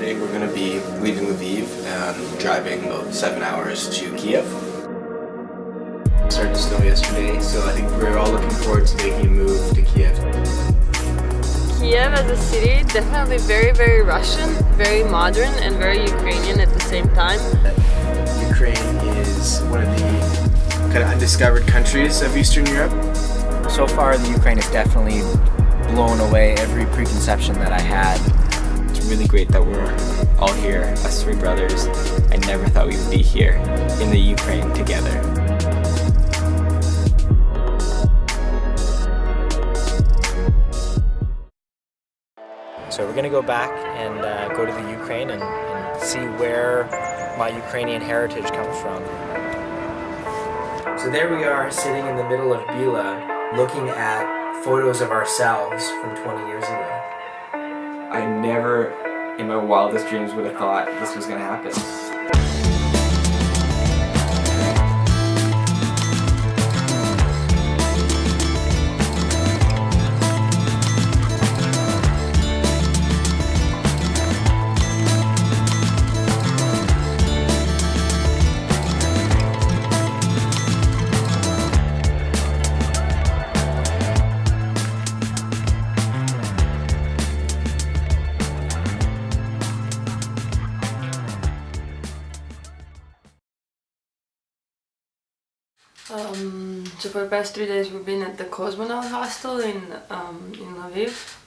Today we're going to be leaving Lviv and driving about 7 hours to Kiev. It started to snow yesterday, so I think we're all looking forward to making a move to Kiev. Kiev as a city, definitely very, very Russian, very modern and very Ukrainian at the same time. Ukraine is one of the kind of undiscovered countries of Eastern Europe. So far, the Ukraine has definitely blown away every preconception that I had. It's really great that we're all here, us three brothers. I never thought we would be here in the Ukraine together. So we're going to go back and go to the Ukraine and see where my Ukrainian heritage comes from. So there we are, sitting in the middle of Bila, looking at photos of ourselves from 20 years ago. I never, in my wildest dreams, would have thought this was going to happen. So for the past 3 days we've been at the Whynot Hostel in Lviv.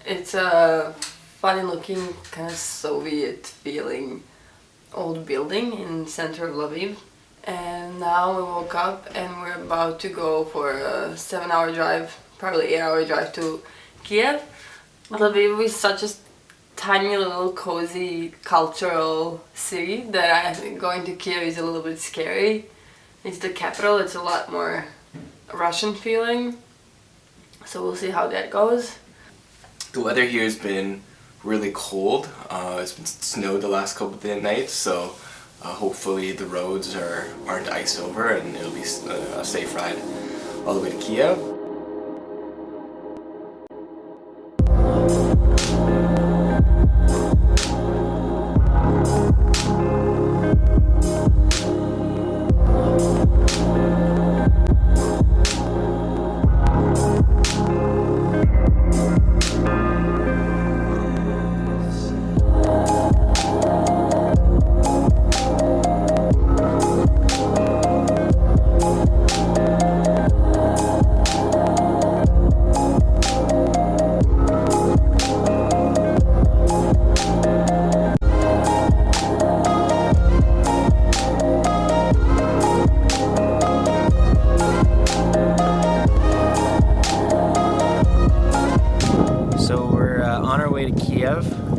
It's a funny looking, kind of Soviet feeling old building in the center of Lviv. And now we woke up and we're about to go for a 7-hour drive, probably 8-hour drive to Kiev. Lviv is such a tiny little cozy cultural city that I think going to Kiev is a little bit scary. It's the capital, it's a lot more Russian feeling, so we'll see how that goes. The weather here has been really cold. It's been snowed the last couple of nights, so hopefully the roads aren't iced over and it'll be a safe ride all the way to Kiev.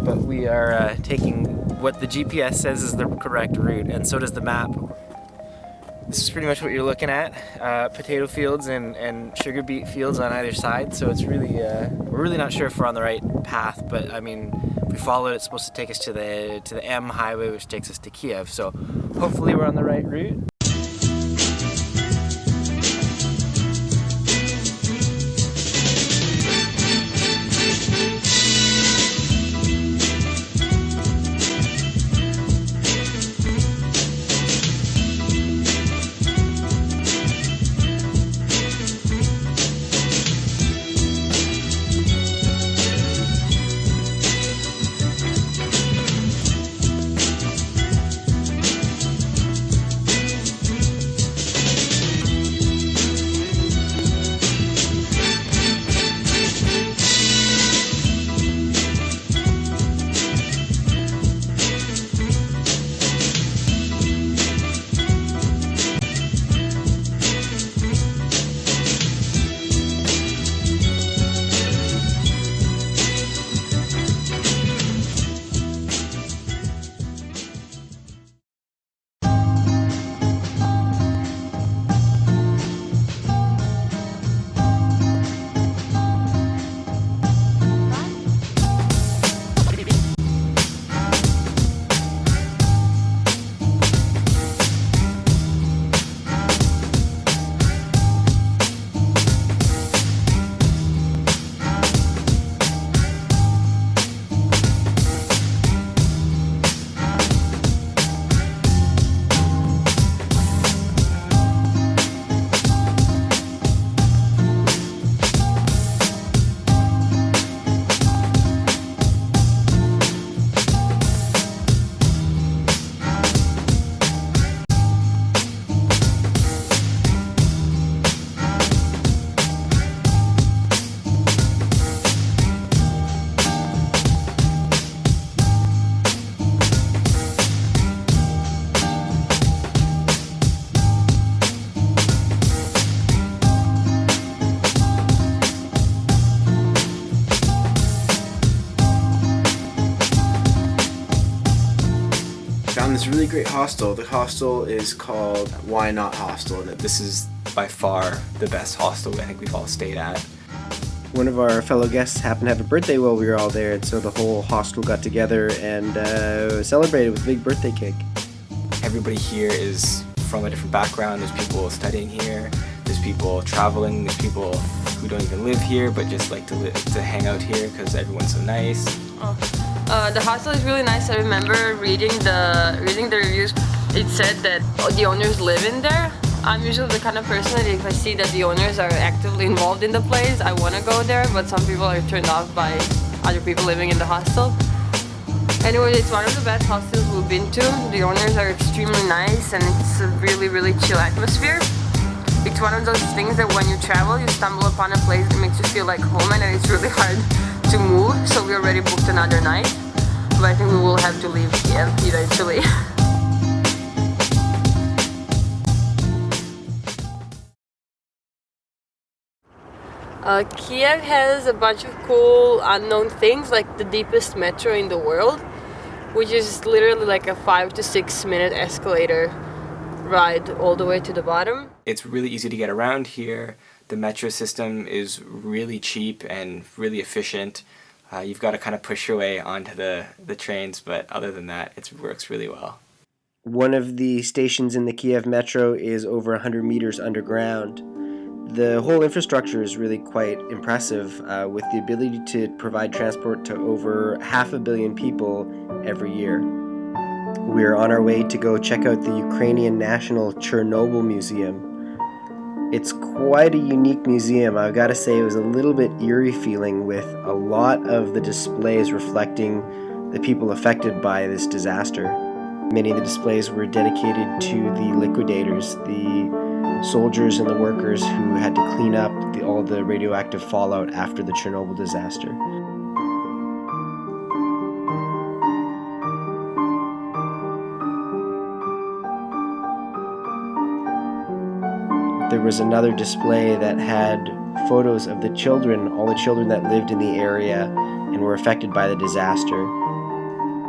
But we are taking what the GPS says is the correct route, and so does the map. This is pretty much what you're looking at, potato fields and sugar beet fields on either side, so it's really, we're really not sure if we're on the right path, but I mean, if we follow it, it's supposed to take us to the M highway, which takes us to Kiev, so hopefully we're on the right route. a really great hostel. The hostel is called Whynot Hostel. This is by far the best hostel I think we've all stayed at. One of our fellow guests happened to have a birthday while we were all there, and so the whole hostel got together and celebrated with a big birthday cake. Everybody here is from a different background. There's people studying here, there's people traveling, there's people who don't even live here but just like to hang out here because everyone's so nice. The hostel is really nice. I remember reading the reviews. It said that the owners live in there. I'm usually the kind of person that if I see that the owners are actively involved in the place, I want to go there, but some people are turned off by other people living in the hostel. Anyway, it's one of the best hostels we've been to. The owners are extremely nice and it's a really, really chill atmosphere. It's one of those things that when you travel, you stumble upon a place that makes you feel like home, and it's really hard to move, so we already booked another night. But I think we will have to leave Kiev eventually. Kiev has a bunch of cool unknown things, like the deepest metro in the world, which is literally like a 5 to 6 minute escalator ride all the way to the bottom. It's really easy to get around here. The metro system is really cheap and really efficient. You've got to kind of push your way onto the trains, but other than that, it works really well. One of the stations in the Kiev metro is over 100 meters underground. The whole infrastructure is really quite impressive, with the ability to provide transport to over 500 million people every year. We're on our way to go check out the Ukrainian National Chernobyl Museum. It's quite a unique museum. I've got to say it was a little bit eerie feeling, with a lot of the displays reflecting the people affected by this disaster. Many of the displays were dedicated to the liquidators, the soldiers and the workers who had to clean up all the radioactive fallout after the Chernobyl disaster. There was another display that had photos of the children, all the children that lived in the area and were affected by the disaster.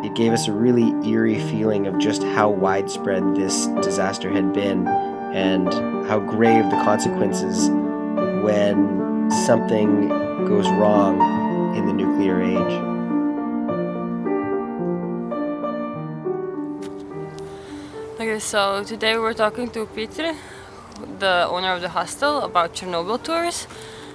It gave us a really eerie feeling of just how widespread this disaster had been and how grave the consequences when something goes wrong in the nuclear age. Okay, so today we're talking to Peter, the owner of the hostel, about Chernobyl tours.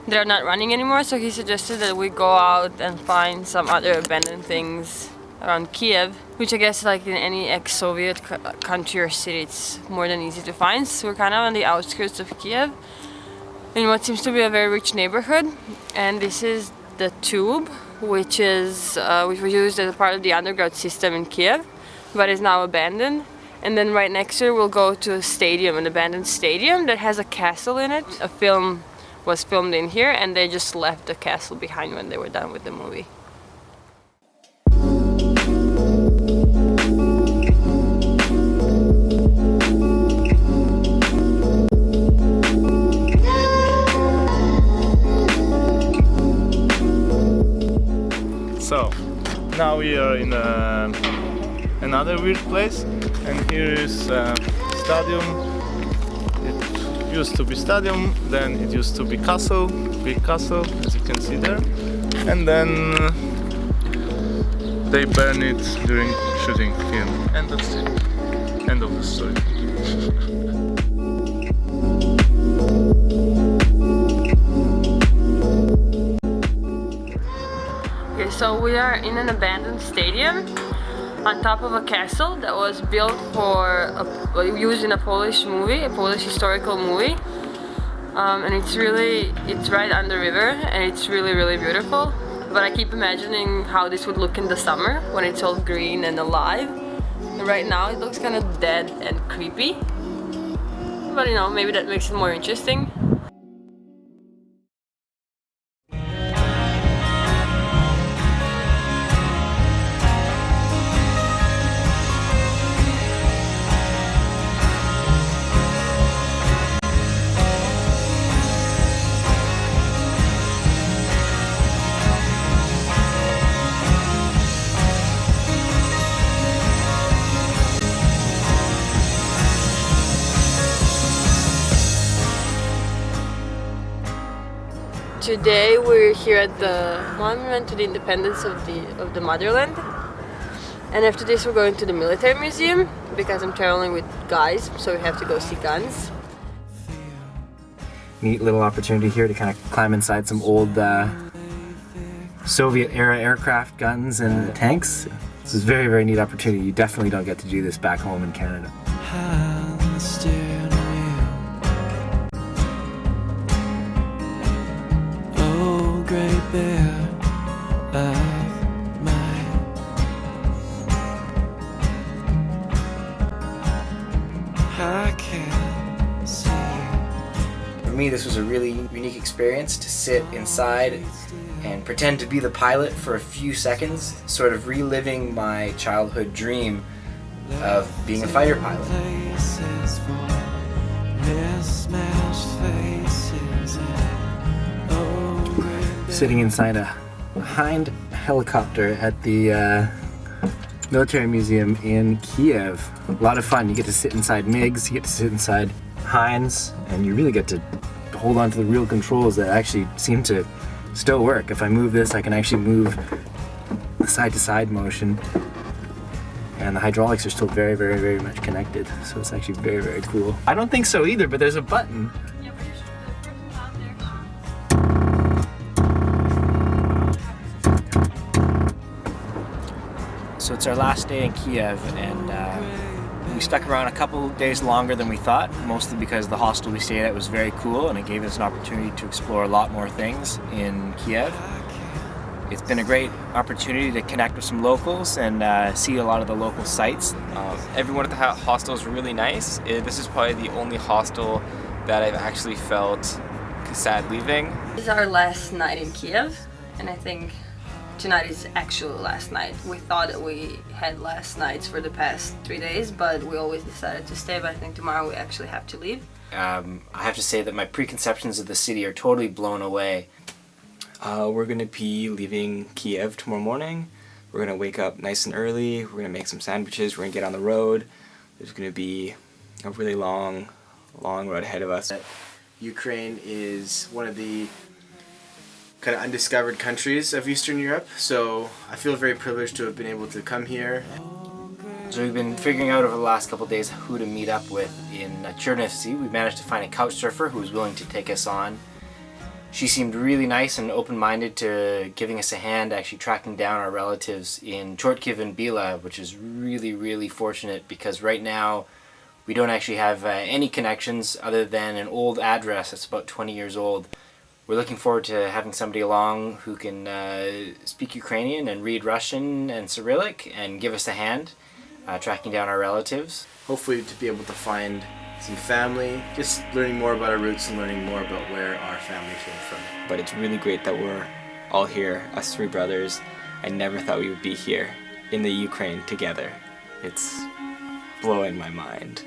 They're not running anymore, so he suggested that we go out and find some other abandoned things around Kiev, which I guess like in any ex-Soviet country or city, it's more than easy to find. So we're kind of on the outskirts of Kiev, in what seems to be a very rich neighborhood. And this is the tube, which was used as a part of the underground system in Kiev, but is now abandoned. And then right next to it we'll go to a stadium, an abandoned stadium that has a castle in it. A film was filmed in here, and they just left the castle behind when they were done with the movie. So, now we are in another weird place, and here is a stadium. It used to be stadium, then it used to be castle, big castle, as you can see there, and then they burn it during shooting film, and that's it. End of the story. Okay, so we are in an abandoned stadium on top of a castle that was built used in a Polish movie, a Polish historical movie, and it's right on the river, and it's really, really beautiful. But I keep imagining how this would look in the summer when it's all green and alive. And right now it looks kind of dead and creepy, but maybe that makes it more interesting. Today we're here at the monument to the independence of the motherland. And after this we're going to the military museum because I'm traveling with guys, so we have to go see guns. Neat little opportunity here to kind of climb inside some old Soviet era aircraft guns and tanks. This is a very, very neat opportunity. You definitely don't get to do this back home in Canada. Oh, great bear of mine, I can't see you. For me, this was a really unique experience to sit inside and pretend to be the pilot for a few seconds, sort of reliving my childhood dream of being a fighter pilot. Places for mismatched faces. Oh, great bear. Sitting inside a Hind helicopter at the military museum in Kiev. A lot of fun. You get to sit inside MiGs, you get to sit inside Hinds, and you really get to hold on to the real controls that actually seem to still work. If I move this, I can actually move the side-to-side motion, and the hydraulics are still very, very, very much connected. So it's actually very, very cool. I don't think so either, but there's a button. So it's our last day in Kiev, and we stuck around a couple days longer than we thought, mostly because the hostel we stayed at was very cool and it gave us an opportunity to explore a lot more things in Kiev. It's been a great opportunity to connect with some locals and see a lot of the local sites. Everyone at the hostel is really nice. This is probably the only hostel that I've actually felt sad leaving. This is our last night in Kiev, and I think tonight is actual last night. We thought that we had last nights for the past 3 days, but we always decided to stay, but I think tomorrow we actually have to leave. I have to say that my preconceptions of the city are totally blown away. We're gonna be leaving Kiev tomorrow morning. We're gonna wake up nice and early. We're gonna make some sandwiches. We're gonna get on the road. There's gonna be a really long road ahead of us. Ukraine is one of the kind of undiscovered countries of Eastern Europe, so I feel very privileged to have been able to come here. So we've been figuring out over the last couple of days who to meet up with in Chernivtsi. We managed to find a couch surfer who was willing to take us on. She seemed really nice and open-minded to giving us a hand actually tracking down our relatives in Chortkiv and Bila, which is really, really fortunate because right now we don't actually have any connections other than an old address that's about 20 years old. We're looking forward to having somebody along who can speak Ukrainian and read Russian and Cyrillic and give us a hand tracking down our relatives. Hopefully to be able to find some family, just learning more about our roots and learning more about where our family came from. But it's really great that we're all here, us three brothers. I never thought we would be here in the Ukraine together. It's blowing my mind.